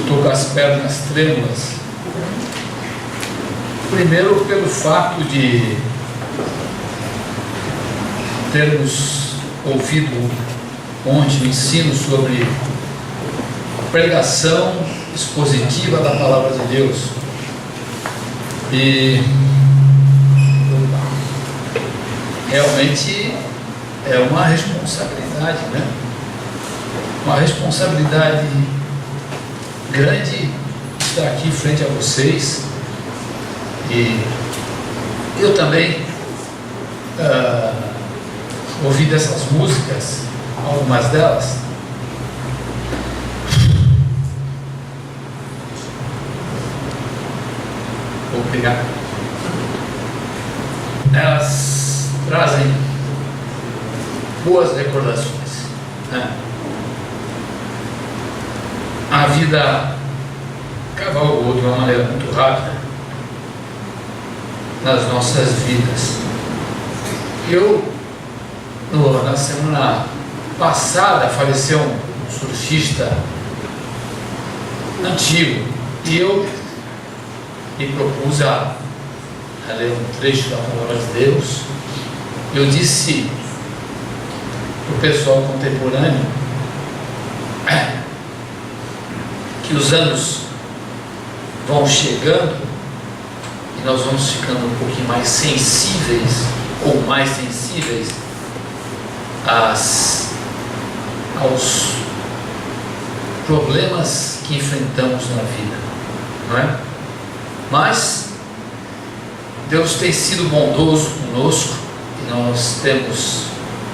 estou com as pernas trêmulas. Primeiro, pelo fato de termos ouvido ontem o ensino sobre pregação expositiva da Palavra de Deus. E realmente é uma responsabilidade, né? Uma responsabilidade grande estar aqui frente a vocês. E eu também ouvi dessas músicas, algumas delas. Vou pegar. Elas trazem boas recordações, né? A vida cavalgou de uma maneira muito rápida nas nossas vidas. Na semana passada faleceu um surfista antigo e eu me propus a ler um trecho da Palavra de Deus. Eu disse para o pessoal contemporâneo que os anos vão chegando e nós vamos ficando um pouquinho mais sensíveis ou mais sensíveis aos problemas que enfrentamos na vida, não é? Mas Deus tem sido bondoso conosco e nós temos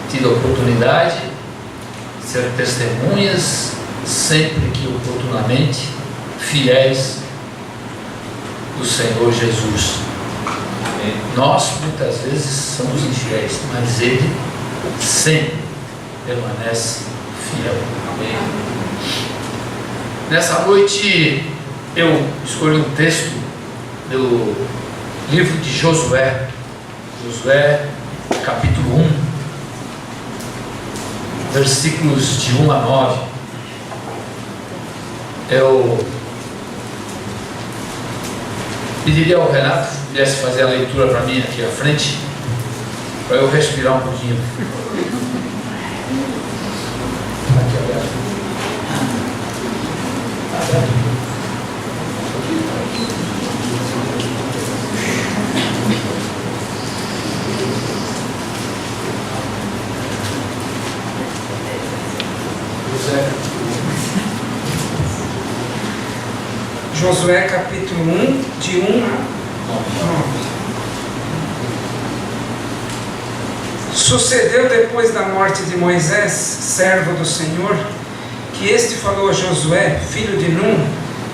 tido a oportunidade de ser testemunhas, sempre que oportunamente, fiéis do Senhor Jesus. Nós muitas vezes somos infiéis, mas Ele sempre permanece fiel. Amém. Nessa noite eu escolhi um texto do livro de Josué, capítulo 1, versículos de 1 a 9. Eu pediria ao Renato que pudesse fazer a leitura para mim aqui à frente, para eu respirar um pouquinho. Aqui aberto. Josué capítulo 1, de 1 a 9. Sucedeu depois da morte de Moisés, servo do Senhor, que este falou a Josué, filho de Num,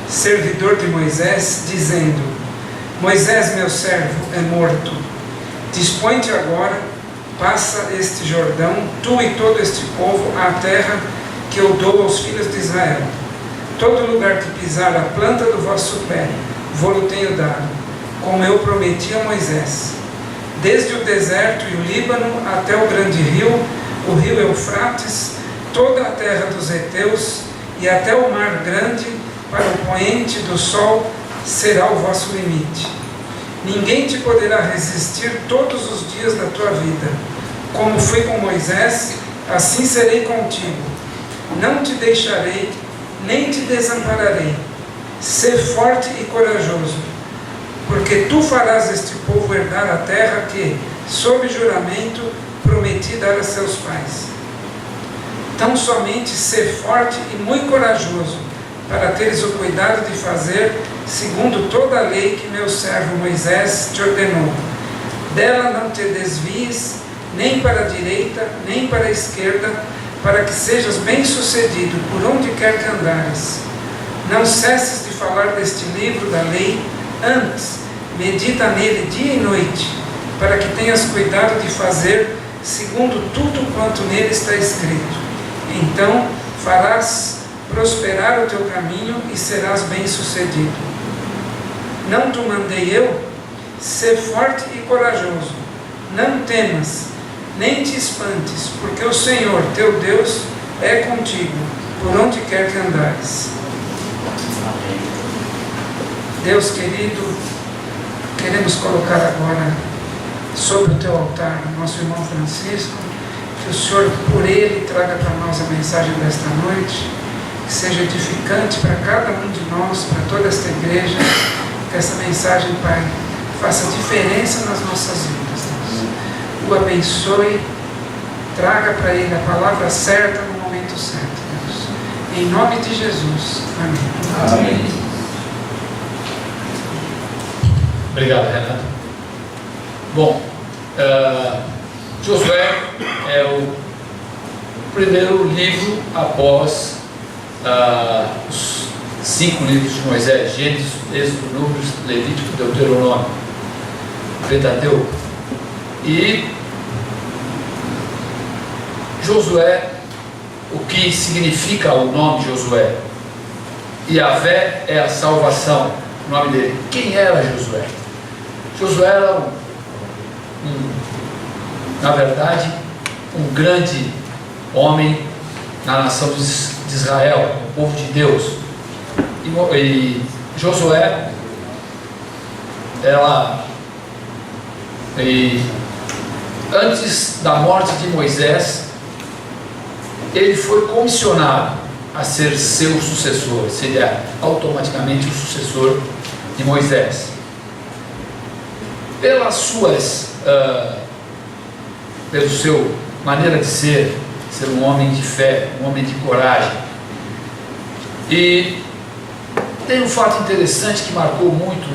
servidor de Moisés, dizendo: Moisés, meu servo, é morto. Dispõe-te agora, passa este Jordão, tu e todo este povo, à terra que eu dou aos filhos de Israel. Todo lugar que pisar a planta do vosso pé, vou-lo tenho dado, como eu prometi a Moisés. Desde o deserto e o Líbano até o grande rio, o rio Eufrates, toda a terra dos heteus e até o mar grande, para o poente do sol, será o vosso limite. Ninguém te poderá resistir todos os dias da tua vida. Como fui com Moisés, assim serei contigo. Não te deixarei, nem te desampararei. Sê forte e corajoso, porque tu farás este povo herdar a terra que, sob juramento, prometi dar a seus pais. Tão somente sê forte e muito corajoso, para teres o cuidado de fazer segundo toda a lei que meu servo Moisés te ordenou. Dela não te desvies, nem para a direita, nem para a esquerda, para que sejas bem-sucedido por onde quer que andares. Não cesses de falar deste livro da lei, antes, medita nele dia e noite, para que tenhas cuidado de fazer segundo tudo quanto nele está escrito. Então farás prosperar o teu caminho e serás bem-sucedido. Não te mandei eu? Sê forte e corajoso. Não temas, nem te espantes, porque o Senhor, teu Deus, é contigo, por onde quer que andares. Deus querido, queremos colocar agora sobre o teu altar o nosso irmão Francisco, que o Senhor, por ele, traga para nós a mensagem desta noite, que seja edificante para cada um de nós, para toda esta igreja, que essa mensagem, Pai, faça diferença nas nossas vidas, Deus. O abençoe, traga para ele a palavra certa no momento certo, Deus. Em nome de Jesus. Amém. Amém. Obrigado, Renato. Bom, Josué é o primeiro livro após os 5 livros de Moisés: Gênesis, Êxodo, Números, Levítico, Deuteronômio, Pentateuco. E Josué, o que significa o nome Josué? Yahvé é a salvação, o nome dele. Quem era Josué? Josué era na verdade, um grande homem na nação de Israel, o povo de Deus. E Josué, antes da morte de Moisés, ele foi comissionado a ser seu sucessor, seria automaticamente o sucessor de Moisés. Pela sua maneira de ser um homem de fé, um homem de coragem. E tem um fato interessante que marcou muito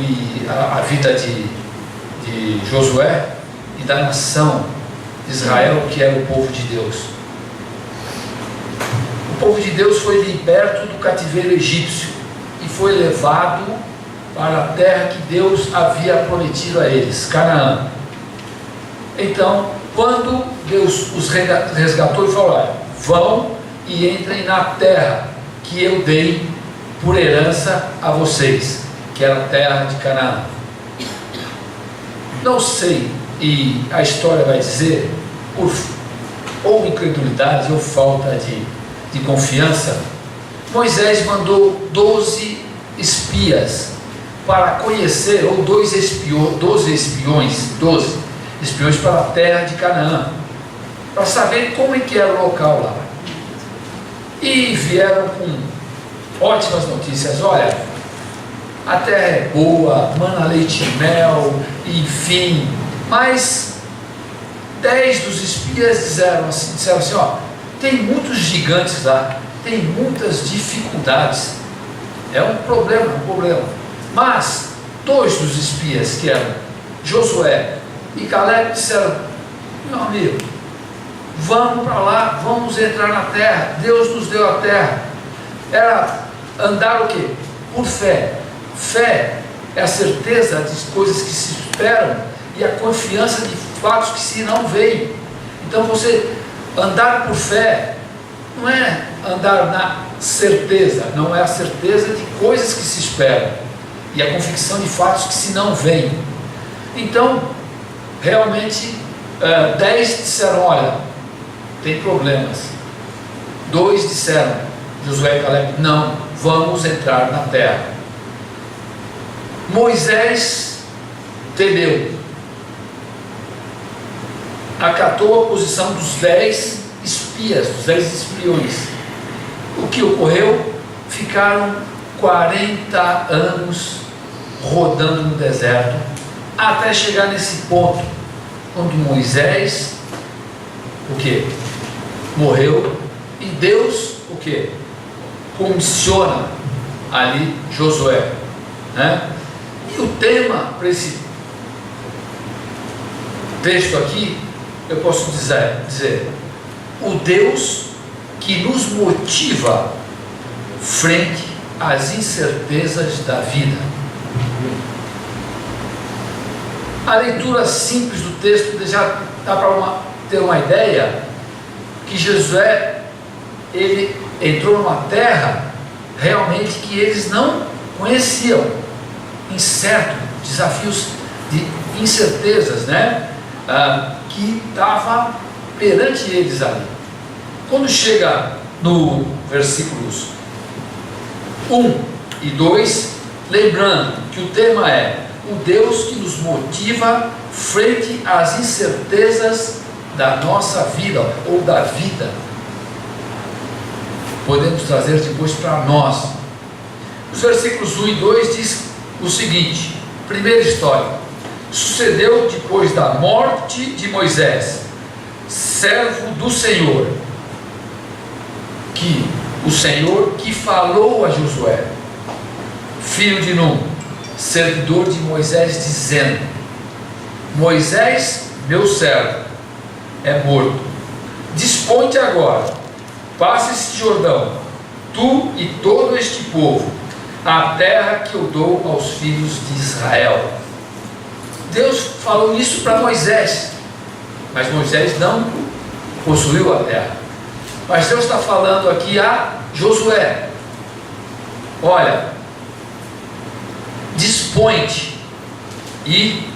a vida de Josué e da nação de Israel, que era o povo de Deus. O povo de Deus foi liberto do cativeiro egípcio e foi levado para a terra que Deus havia prometido a eles, Canaã. Então, quando Deus os resgatou e falou: olha, vão e entrem na terra que eu dei por herança a vocês, que era a terra de Canaã. Não sei, e a história vai dizer, por ou incredulidade ou falta de confiança, Moisés mandou 12 espias para conhecer, ou 12 espiões para a terra de Canaã, para saber como é que era o local lá. E vieram com ótimas notícias: olha, a terra é boa, mana leite e mel, enfim. Mas 10 dos espias disseram assim: ó, tem muitos gigantes lá, tem muitas dificuldades, é um problema. Mas 2 dos espias, que eram Josué e Caleb, disseram: meu amigo, vamos para lá, vamos entrar na terra, Deus nos deu a terra. Era andar o quê? Por fé. Fé é a certeza de coisas que se esperam e a confiança de fatos que se não veem. Então você andar por fé não é andar na certeza, não é a certeza de coisas que se esperam e a convicção de fatos que se não veem. Então, realmente, 10 disseram: olha, tem problemas. 2 disseram, Josué e Caleb: não, vamos entrar na terra. Moisés temeu, acatou a posição dos 10 espias, dos 10 espiões. O que ocorreu? Ficaram 40 anos rodando no deserto, até chegar nesse ponto, quando Moisés, o que? Morreu, e Deus, o que? Comissiona ali Josué, né? E o tema para esse texto aqui, eu posso dizer: o Deus que nos motiva frente às incertezas da vida. A leitura simples do texto já dá para ter uma ideia que Josué, ele entrou numa terra realmente que eles não conheciam, incerto, desafios de incertezas, né? Que estava perante eles ali. Quando chega no versículos 1 e 2, lembrando que o tema é o Deus que nos motiva frente às incertezas da nossa vida ou da vida. Podemos trazer depois para nós. Os versículos 1 e 2 diz o seguinte: primeira história. Sucedeu depois da morte de Moisés, servo do Senhor, que o Senhor que falou a Josué, filho de Num, servidor de Moisés, dizendo: Moisés, meu servo, é morto. Dispõe-te agora, passa este Jordão, tu e todo este povo, à terra que eu dou aos filhos de Israel. Deus falou isso para Moisés, mas Moisés não possuiu a terra. Mas Deus está falando aqui a Josué: olha, dispõe-te e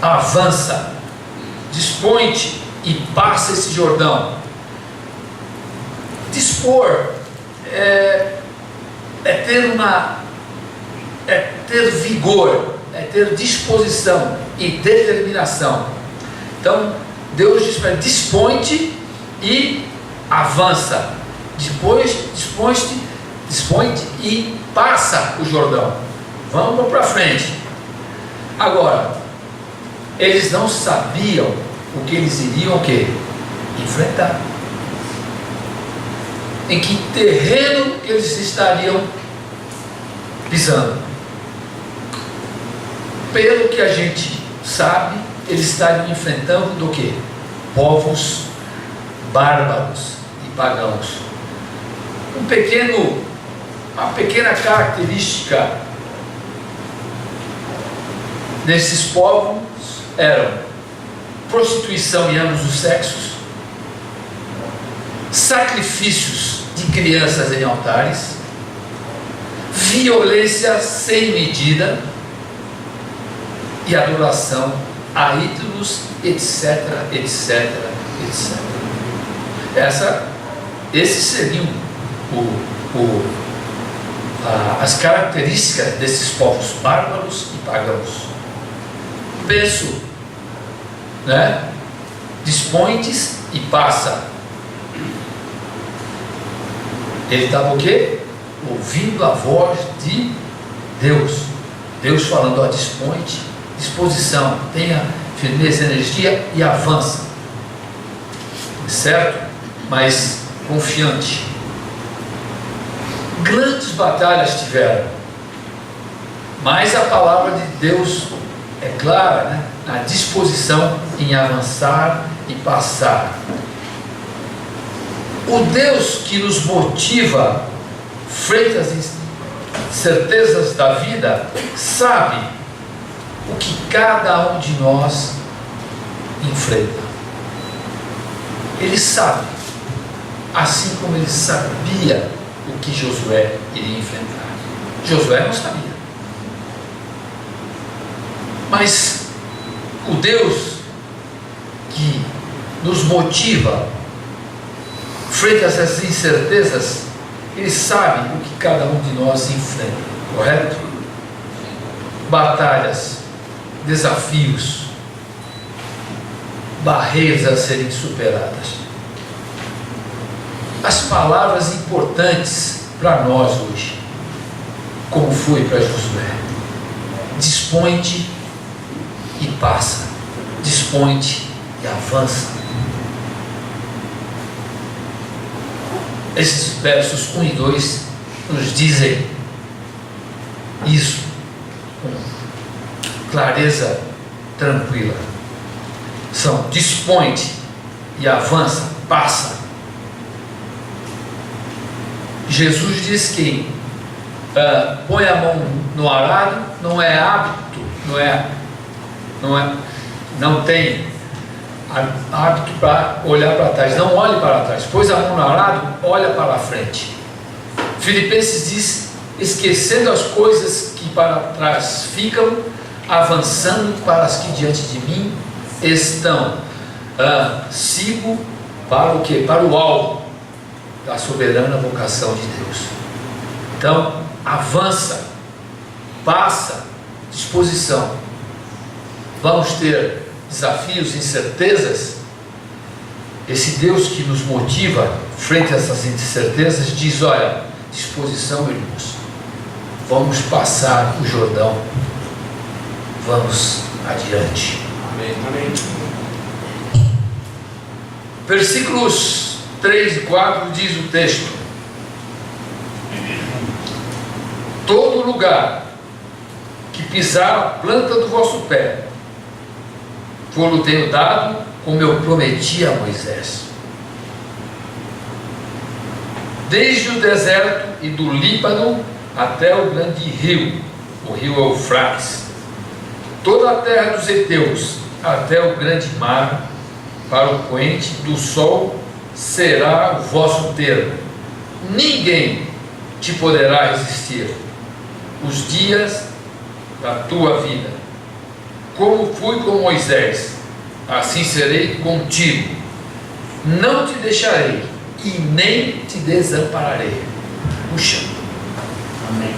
avança, dispõe-te e passa esse Jordão. Dispor é ter vigor, é ter disposição e determinação. Então Deus diz para ele: dispõe-te e avança. Dispõe-te e passa o Jordão. Vamos para frente. Agora, eles não sabiam o que eles iriam enfrentar. Em que terreno eles estariam pisando. Pelo que a gente sabe, eles estariam enfrentando do quê? Povos bárbaros e pagãos. Uma pequena característica desses povos eram prostituição em ambos os sexos, sacrifícios de crianças em altares, violência sem medida e adoração a ídolos, etc, etc, etc. Esses seriam as características desses povos bárbaros e pagãos. Penso, né? Dispõe-te e passa. Ele estava o quê? Ouvindo a voz de Deus. Deus falando: ó, dispõe-te, disposição, tenha firmeza, energia e avança. Certo? Mas confiante. Grandes batalhas tiveram, mas a palavra de Deus é clara, né? Na disposição em avançar e passar. O Deus que nos motiva frente às certezas da vida sabe o que cada um de nós enfrenta. Ele sabe, assim como ele sabia o que Josué iria enfrentar. Josué não sabia. Mas o Deus que nos motiva frente a essas incertezas, ele sabe o que cada um de nós enfrenta, correto? Batalhas, desafios, barreiras a serem superadas. As palavras importantes para nós hoje, como foi para Josué: dispõe-te e passa, dispõe-te e avança. Esses versos 1 e 2 nos dizem isso com clareza tranquila. São: dispõe-te e avança, passa. Jesus diz que põe a mão no arado não é hábito, não tem hábito para olhar para trás. Não olhe para trás. Pôs a mão no arado, olha para a frente. Filipenses diz: esquecendo as coisas que para trás ficam, avançando para as que diante de mim estão. Sigo para o quê? Para o alvo da soberana vocação de Deus. Então, avança, passa, disposição. Vamos ter desafios, incertezas. Esse Deus que nos motiva frente a essas incertezas diz: olha, disposição, irmãos, vamos passar o Jordão, vamos adiante. Amém. Amém. Versículos 3 e 4 diz o texto: todo lugar que pisar a planta do vosso pé, vou-lo tenho dado, como eu prometi a Moisés. Desde o deserto e do Líbano até o grande rio, o rio Eufrates, toda a terra dos heteus, até o grande mar, para o poente do sol será o vosso termo. Ninguém te poderá resistir os dias da tua vida. Como fui com Moisés, assim serei contigo. Não te deixarei e nem te desampararei. Puxa. Amém.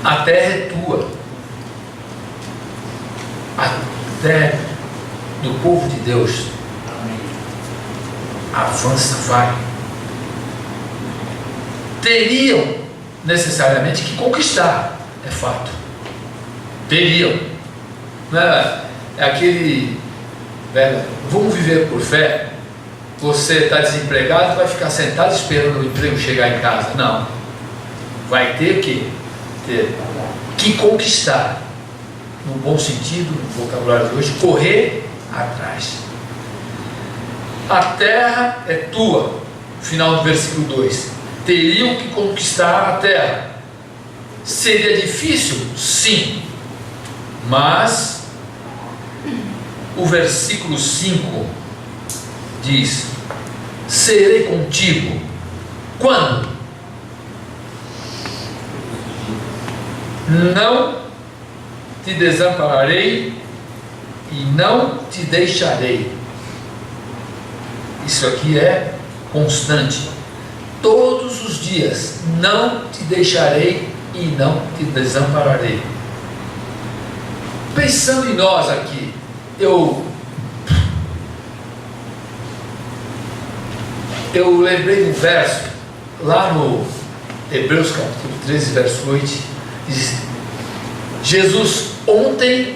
A terra é tua. A terra do povo de Deus. Amém. Avança, vai. Teriam necessariamente que conquistar, é fato. Teriam. Não é aquele velho, vamos viver por fé. Você está desempregado, vai ficar sentado esperando o emprego chegar em casa. Não. Vai ter que conquistar, no bom sentido, no vocabulário de hoje, correr atrás. A terra é tua, final do versículo 2. Teriam que conquistar a terra. Seria difícil? Sim. Mas o versículo 5 diz: serei contigo. Quando? Não te desampararei e não te deixarei. Isso aqui é constante. Todos os dias, não te deixarei e não te desampararei. Pensando em nós aqui, eu lembrei de um verso, lá no Hebreus capítulo 13, verso 8, diz: Jesus ontem,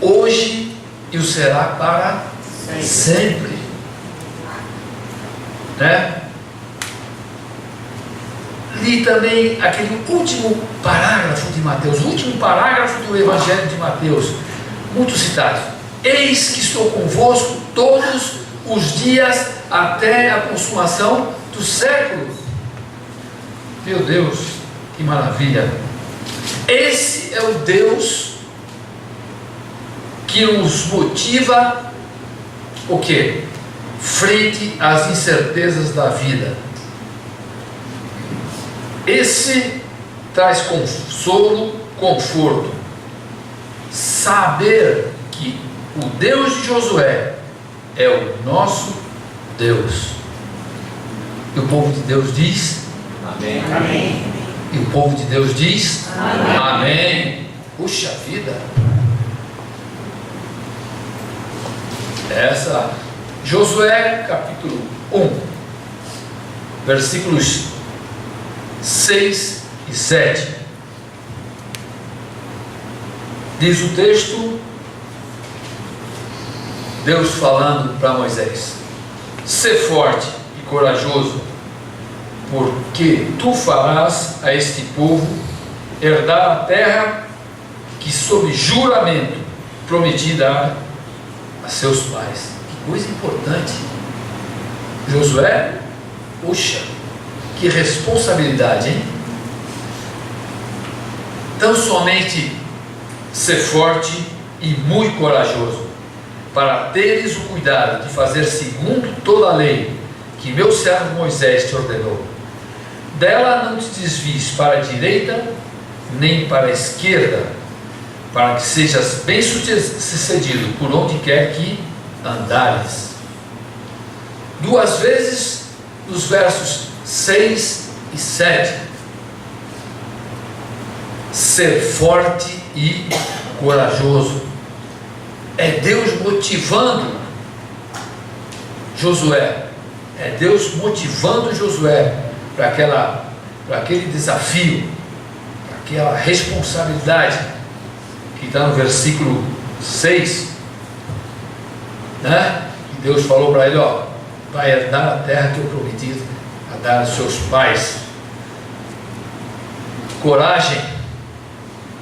hoje e o será para sempre. Né? Li também aquele último parágrafo de Mateus, o último parágrafo do Evangelho de Mateus, muito citado: eis que estou convosco todos os dias até a consumação do século. Meu Deus, que maravilha! Esse é o Deus que nos motiva o quê? Frente às incertezas da vida. Esse traz consolo, conforto. Saber que o Deus de Josué é o nosso Deus. E o povo de Deus diz: Amém. Amém. E o povo de Deus diz: Amém. Amém. Puxa vida. Essa, Josué capítulo 1, versículos 6 e 7. Diz o texto, Deus falando para Moisés: sê forte e corajoso, porque tu farás a este povo herdar a terra que sob juramento prometi dar a seus pais. Que coisa importante. Josué, puxa, que responsabilidade, hein? Tão somente ser forte e muito corajoso, para teres o cuidado de fazer segundo toda a lei que meu servo Moisés te ordenou. Dela não te desvies para a direita nem para a esquerda, para que sejas bem sucedido por onde quer que andares. Duas vezes nos versos 6 e 7 ser forte e corajoso. É Deus motivando Josué. É Deus motivando Josué para aquele desafio, para aquela responsabilidade que está no versículo 6, né? Que Deus falou para ele: ó, vai herdar a terra que eu prometi a dar aos seus pais. Coragem,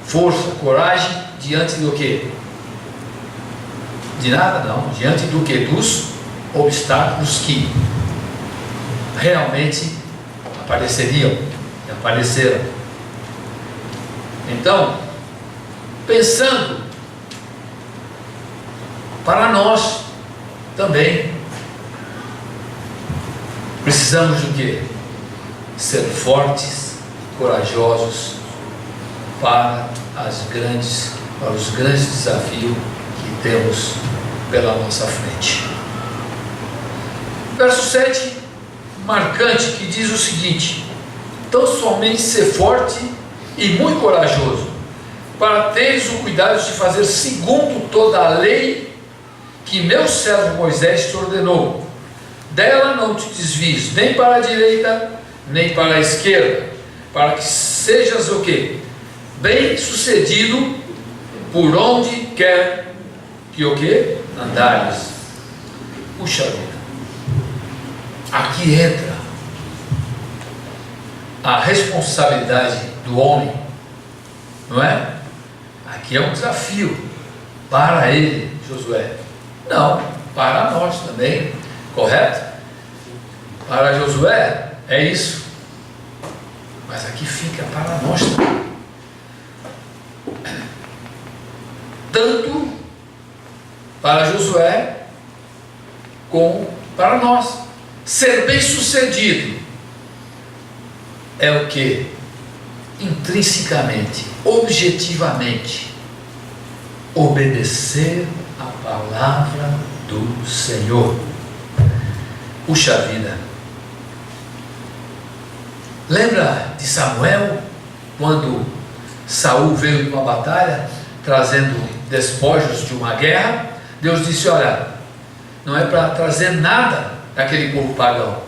força, coragem diante do quê? De nada não, diante do que? Dos obstáculos que realmente apareceriam e apareceram. Então, pensando para nós também, precisamos do quê? Ser fortes, corajosos para os grandes desafios que temos pela nossa frente. Verso 7, marcante, que diz o seguinte: tão somente ser forte e muito corajoso, para teres o cuidado de fazer segundo toda a lei que meu servo Moisés te ordenou. Dela não te desvies nem para a direita nem para a esquerda, para que sejas o quê? Bem sucedido por onde quer que o quê? Andares. Puxa vida, aqui entra a responsabilidade do homem, não é? Aqui é um desafio para ele, Josué, não, para nós também, correto? Para Josué é isso, mas aqui fica para nós também. Tanto para Josué como para nós. Ser bem sucedido é o que? Intrinsecamente, objetivamente, obedecer a palavra do Senhor. Puxa vida, lembra de Samuel, quando Saul veio de uma batalha trazendo despojos de uma guerra? Deus disse: olha, não é para trazer nada daquele povo pagão,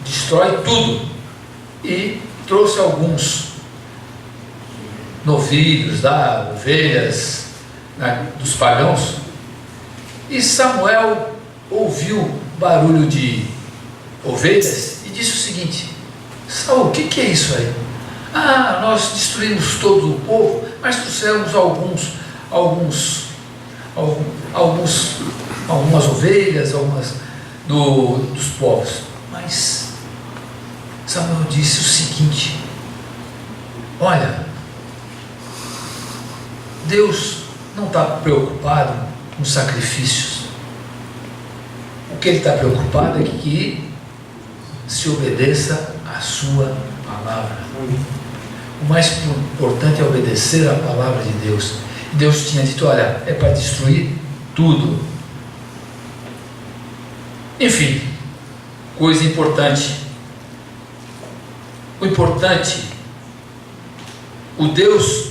destrói tudo. E trouxe alguns novilhos, ovelhas, dos pagãos. E Samuel ouviu barulho de ovelhas e disse o seguinte: Saul, o que é isso aí? Ah, nós destruímos todo o povo, mas trouxemos algumas ovelhas, dos povos. Mas Samuel disse o seguinte: olha, Deus não está preocupado com sacrifícios. O que Ele está preocupado é que se obedeça a sua palavra. O mais importante é obedecer a palavra de Deus. Deus tinha dito: olha, é para destruir tudo. Enfim, coisa importante. O importante, o Deus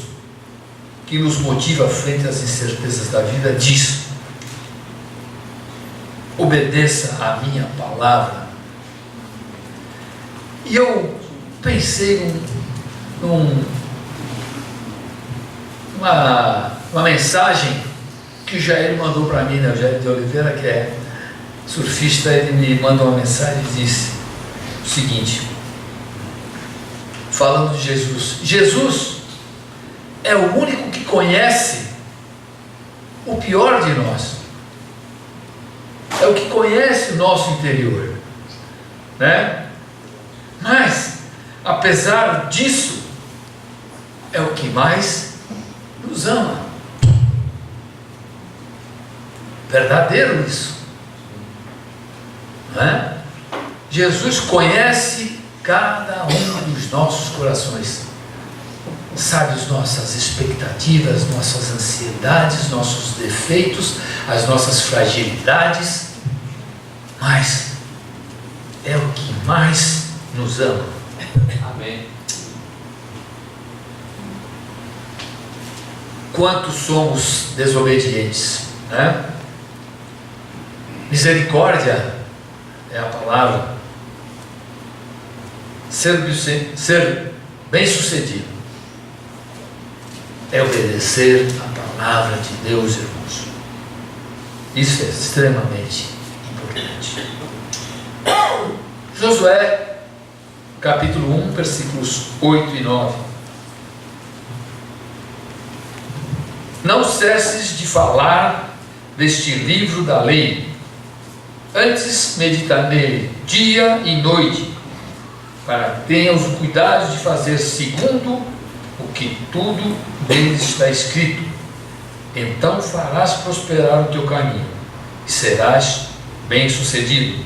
que nos motiva frente às incertezas da vida diz: obedeça a minha palavra. E eu pensei uma mensagem que o Jair mandou para mim, né? O Jair de Oliveira, que é surfista, ele me mandou uma mensagem e disse o seguinte, falando de Jesus: Jesus é o único que conhece o pior de nós, é o que conhece o nosso interior, né? Mas apesar disso, é o que mais nos ama. Verdadeiro isso, não é? Jesus conhece cada um dos nossos corações, sabe as nossas expectativas, nossas ansiedades, nossos defeitos, as nossas fragilidades, mas é o que mais nos ama. Amém. quanto somos desobedientes, né? Misericórdia é a palavra. Ser bem-sucedido é obedecer a palavra de Deus, irmãos. Isso é extremamente importante. Josué, capítulo 1, versículos 8 e 9. Não cesses de falar deste livro da lei, antes medita nele dia e noite, para que tenhas o cuidado de fazer segundo o que tudo nele está escrito. Então farás prosperar o teu caminho e serás bem-sucedido.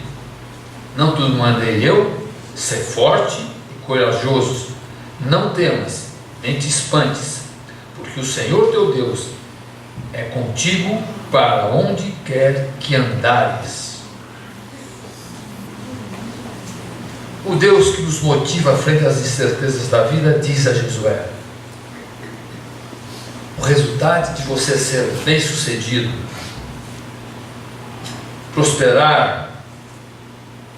Não tudo mandei eu? Sê forte e corajoso. Não temas, nem te espantes, porque o Senhor teu Deus é contigo para onde quer que andares. O Deus que nos motiva frente às incertezas da vida diz a Josué: o resultado de você ser bem-sucedido, prosperar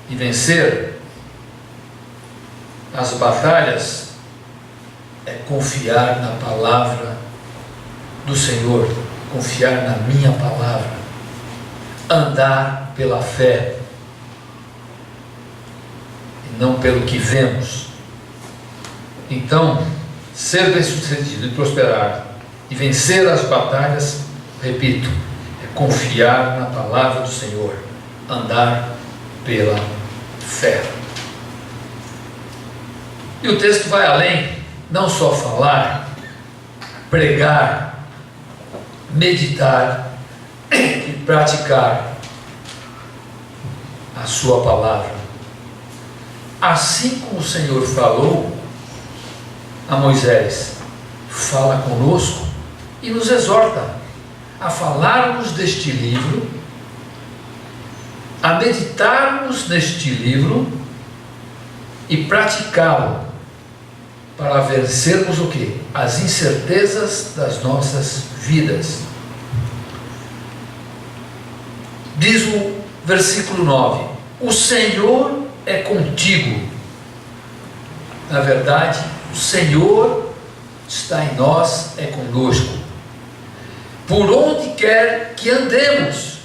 e vencer as batalhas é confiar na palavra do Senhor, confiar na minha palavra, andar pela fé e não pelo que vemos. Então, ser bem-sucedido e prosperar e vencer as batalhas, repito, é confiar na palavra do Senhor, andar pela fé. E o texto vai além, não só falar, pregar, meditar e praticar a sua palavra. Assim como o Senhor falou a Moisés, fala conosco e nos exorta a falarmos deste livro, a meditarmos neste livro e praticá-lo para vencermos o quê? As incertezas das nossas vidas. Diz o versículo 9: o Senhor é contigo. Na verdade, o Senhor está em nós, é conosco, por onde quer que andemos,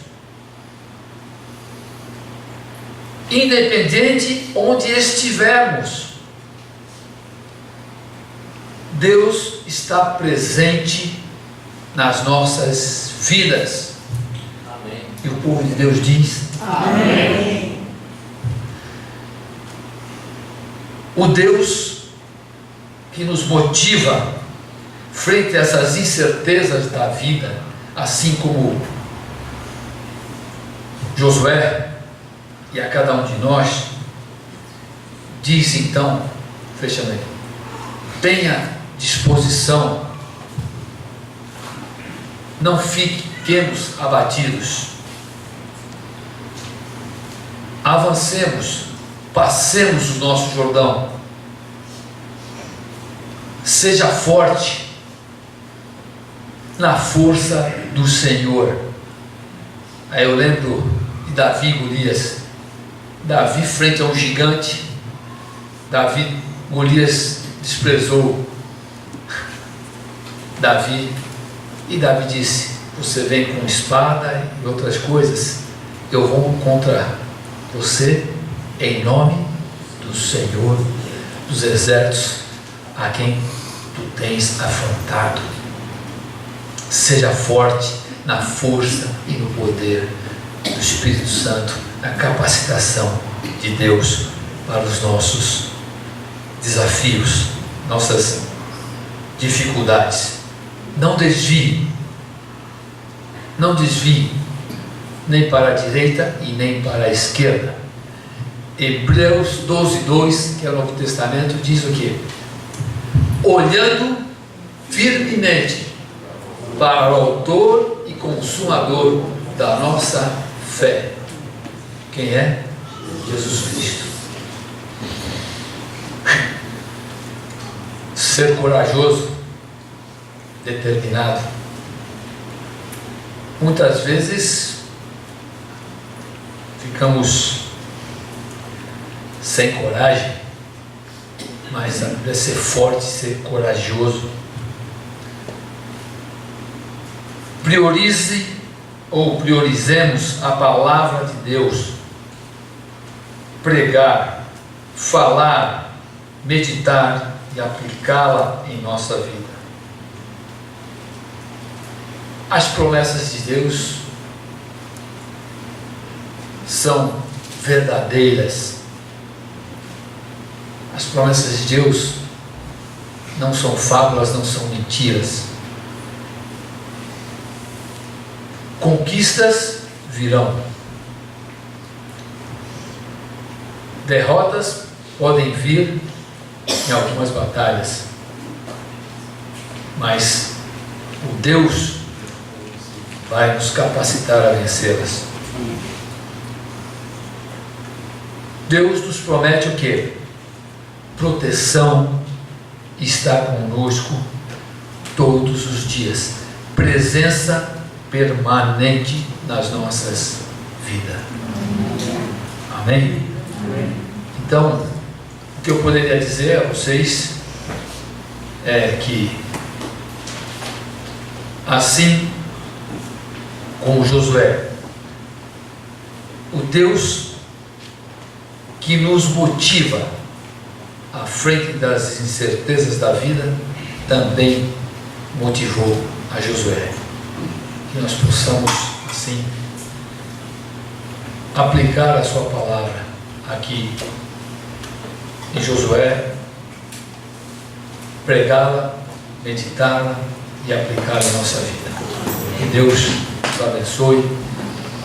independente onde estivermos. Deus está presente nas nossas vidas. Amém. E o povo de Deus diz: amém. O Deus que nos motiva frente a essas incertezas da vida, assim como Josué e a cada um de nós, diz então, fechando aí, tenha disposição, não fiquemos abatidos, avancemos, passemos o nosso Jordão, seja forte na força do Senhor. Aí eu lembro de Davi e Golias. Davi frente a um gigante, Golias desprezou Davi, e Davi disse: você vem com espada e outras coisas, eu vou contra você em nome do Senhor dos exércitos, a quem tu tens afrontado. Seja forte na força e no poder do Espírito Santo, na capacitação de Deus para os nossos desafios, nossas dificuldades. Não desvie, nem para a direita e nem para a esquerda. Hebreus 12:2, que é o Novo Testamento, diz o quê? Olhando firmemente para o autor e consumador da nossa fé. Quem é? Jesus Cristo. Ser corajoso, determinado, Muitas vezes ficamos sem coragem, mas a Bíblia é ser forte, ser corajoso. Priorize ou priorizemos a palavra de Deus, pregar, falar, meditar e aplicá-la em nossa vida. As promessas de Deus são verdadeiras. As promessas de Deus não são fábulas, não são mentiras. Conquistas virão. Derrotas podem vir em algumas batalhas, mas o Deus vai nos capacitar a vencê-las. Deus nos promete o quê? Proteção, está conosco todos os dias, presença permanente nas nossas vidas. Amém? Então, o que eu poderia dizer a vocês é que, assim como Josué, o Deus que nos motiva à frente das incertezas da vida também motivou a Josué. Que nós possamos, assim, aplicar a sua palavra aqui em Josué, pregá-la, meditá-la e aplicá-la em nossa vida. Que Deus nos abençoe.